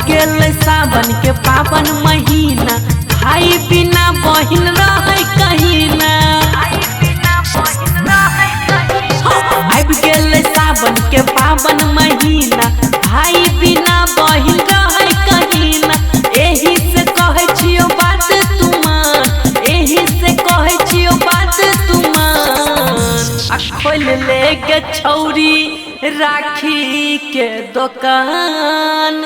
गेल सावन के पावन महीना, भाई बिना बहिन रहे कहीं ना। अब गेल सावन के पावन महीना, भाई बिना बहिन रहे कहीं ना। एही से कहे छियो बात तुमान, एही से कहे छियो बात तुमान। खोल ले गे छौरी राखी के दुकान,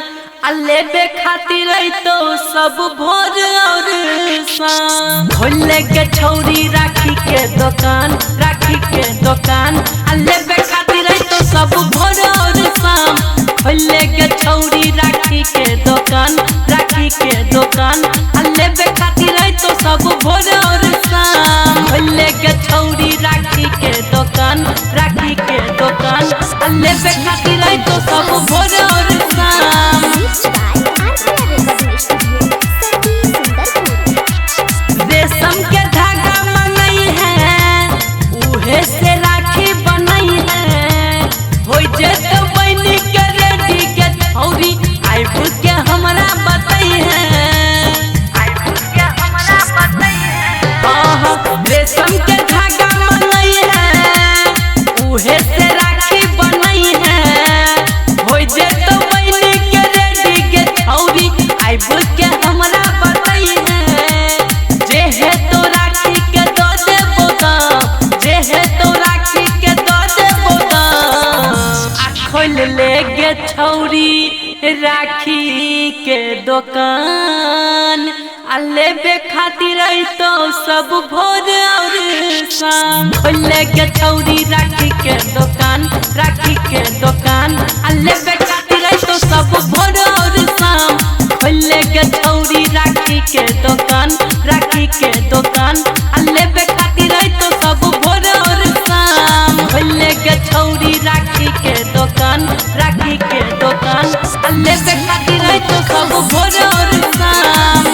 लेबे खातिर तो सब भोर और शाम। खोल के छौरी राखी के दुकान, राखी के दुकान, लेबे खातिर तो सब भोर और शाम। खोल के छौरी राखी के दुकान, राखी के दुकान, लेबे खातिर तो सब भोर और शाम। खोल के छौरी राखी के दुकान, राखी के दुकान, लेबे खातिर तो सब भोर और शाम। रेशम के धागा मंगई है, उहे से राखी बनई है। हो जेतो बनी के रेडी के छौरी, आइबू के हमरा बतई है, आइबू के हमरा बतई है। रेशम के धागा मंगई है, उहे से राखी बनई है। हो जेतो बनी के रेडी के छौरी, आइबू के हमरा बतई है। जे है तो राखी के दो देबो दाम, जे है तो राखी के दो देबो दाम। खोल ले गे छौरी राखी के दुकान, लेबे खातिर तो सब भोर और शाम। खोल के छौरी राखी के दुकान, राखी के दुकान, लेबे खातिर तो सब भोर और शाम। खोल के छौरी राखी के दुकान, राखी के दुकान, लेबे खातिर तो सब भोर और शाम। खोल के छौरी राखी के दुकान, राखी के दुकान, लेबे खातिर तो सब भोर और शाम।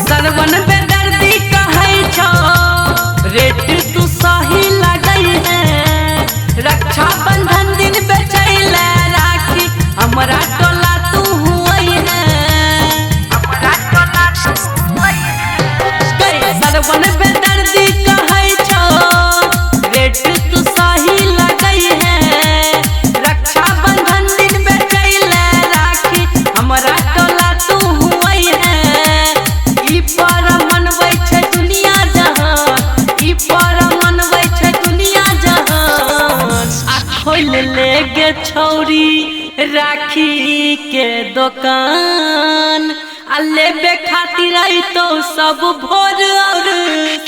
सरवन बेदर्दी कहै छौ, रेट तू सही लगई है। रक्षा बंधन दिन बेचैले राखी, हमरा टोला तू हुई है, हमरा टोला तू हुई है। सरवन बेदर्दी कहै छौ, रेट तू सही लगई है। रक्षा बंधन दिन बेचैले राखी, हमरा टोला तू हुई है। ई पर मनबै छै दुनिया जहान, ई पर मनबै छै दुनिया जहान। खोल ले गे छौरी राखी के दुकान, लेबे खातिर तो सब भोर और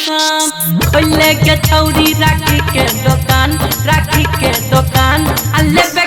शाम। खोल के छौरी राखी के दुकान, राखी के दुकान, लेबे